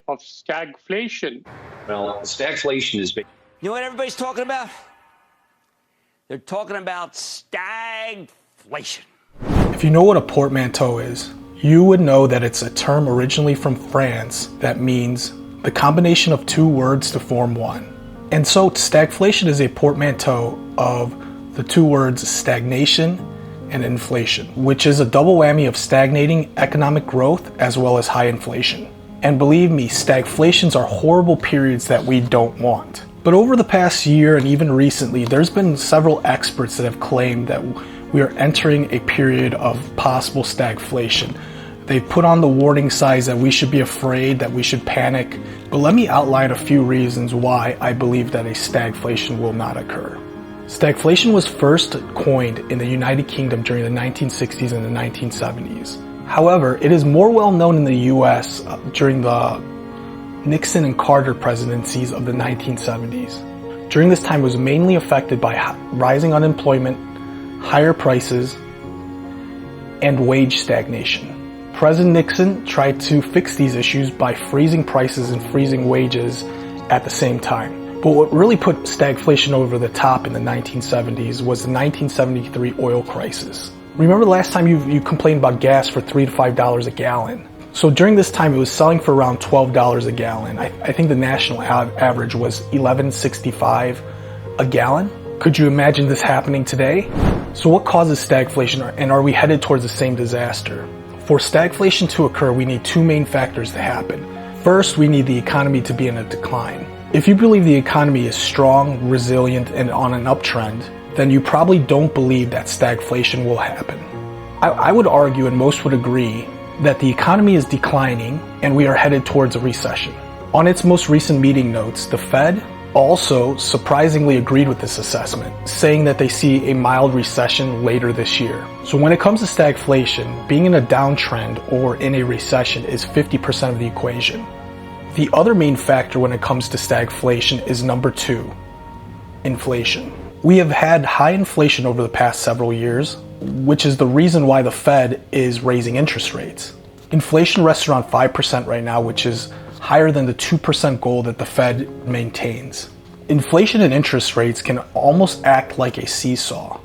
of stagflation? Well, stagflation is. You know what everybody's talking about? They're talking about stagflation. If you know what a portmanteau is, you would know that it's a term originally from France that means the combination of two words to form one. And so stagflation is a portmanteau of the two words stagnation and inflation, which is a double whammy of stagnating economic growth as well as high inflation. And believe me, stagflations are horrible periods that we don't want. But over the past year and even recently, there's been several experts that have claimed that we are entering a period of possible stagflation. They've put on the warning signs that we should be afraid, that we should panic. But let me outline a few reasons why I believe that a stagflation will not occur. Stagflation was first coined in the United Kingdom during the 1960s and the 1970s. However, it is more well known in the US during the Nixon and Carter presidencies of the 1970s. During this time, it was mainly affected by rising unemployment, higher prices, and wage stagnation. President Nixon tried to fix these issues by freezing prices and freezing wages at the same time. But what really put stagflation over the top in the 1970s was the 1973 oil crisis. Remember the last time you complained about gas for $3 to $5 a gallon? So during this time, it was selling for around $12 a gallon. I think the national average was $11.65 a gallon. Could you imagine this happening today? So what causes stagflation, and are we headed towards the same disaster? For stagflation to occur, we need two main factors to happen. First, we need the economy to be in a decline. If you believe the economy is strong, resilient, and on an uptrend, then you probably don't believe that stagflation will happen. I would argue, and most would agree, that the economy is declining and we are headed towards a recession. On its most recent meeting notes, the Fed also surprisingly agreed with this assessment, saying that they see a mild recession later this year. So when it comes to stagflation, being in a downtrend or in a recession is 50% of the equation. The other main factor when it comes to stagflation is number two, inflation. We have had high inflation over the past several years, which is the reason why the Fed is raising interest rates. Inflation rests around 5% right now, which is higher than the 2% goal that the Fed maintains. Inflation and interest rates can almost act like a seesaw,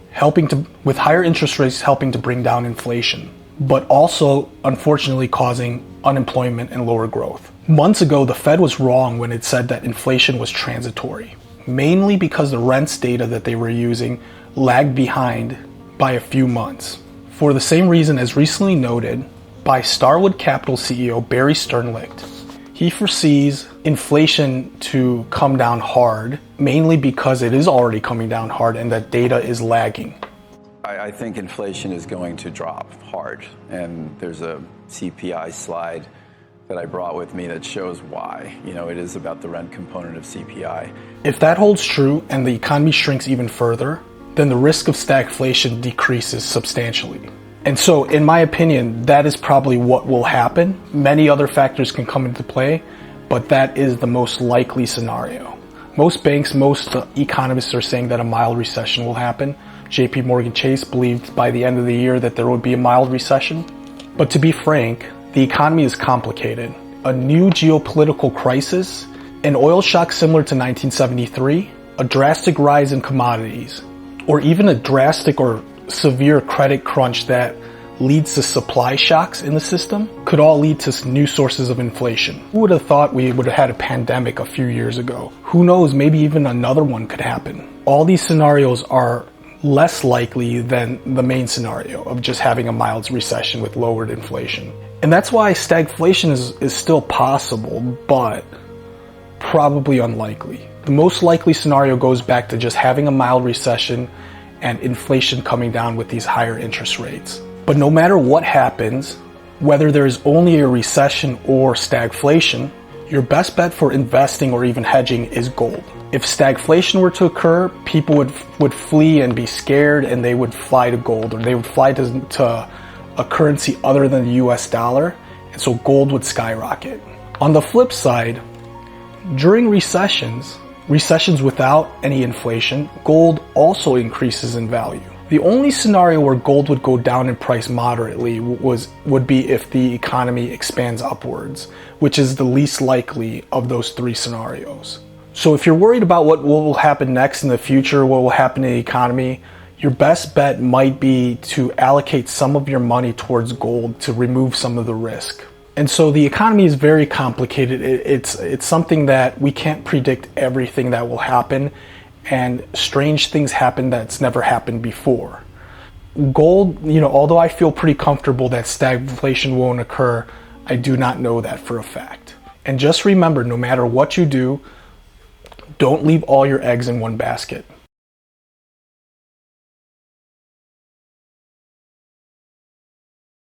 with higher interest rates helping to bring down inflation, but also unfortunately causing unemployment and lower growth. Months ago, the Fed was wrong when it said that inflation was transitory, mainly because the rents data that they were using lagged behind by a few months. For the same reason as recently noted by Starwood Capital CEO Barry Sternlicht, he foresees inflation to come down hard, mainly because it is already coming down hard and that data is lagging. I think inflation is going to drop hard, and there's a CPI slide that I brought with me that shows why. It is about the rent component of CPI. If that holds true and the economy shrinks even further, then the risk of stagflation decreases substantially. And so, in my opinion, that is probably what will happen. Many other factors can come into play, but that is the most likely scenario. Most banks, most economists are saying that a mild recession will happen. JP Morgan Chase believed by the end of the year that there would be a mild recession. But to be frank, the economy is complicated. A new geopolitical crisis, an oil shock similar to 1973, a drastic rise in commodities, or even a drastic or severe credit crunch that leads to supply shocks in the system could all lead to new sources of inflation. Who would have thought we would have had a pandemic a few years ago? Who knows, maybe even another one could happen. All these scenarios are less likely than the main scenario of just having a mild recession with lowered inflation. And that's why stagflation is still possible, but probably unlikely. The most likely scenario goes back to just having a mild recession and inflation coming down with these higher interest rates. But no matter what happens, whether there is only a recession or stagflation, your best bet for investing or even hedging is gold. If stagflation were to occur, people would flee and be scared, and they would fly to gold, or they would fly to a currency other than the US dollar, and so gold would skyrocket. On the flip side, during recessions without any inflation, gold also increases in value. The only scenario where gold would go down in price moderately would be if the economy expands upwards, which is the least likely of those three scenarios. So if you're worried about what will happen next in the future, what will happen in the economy, your best bet might be to allocate some of your money towards gold to remove some of the risk. And so the economy is very complicated. It's something that we can't predict everything that will happen, and strange things happen that's never happened before. Gold, although I feel pretty comfortable that stagflation won't occur, I do not know that for a fact. And just remember, no matter what you do, don't leave all your eggs in one basket.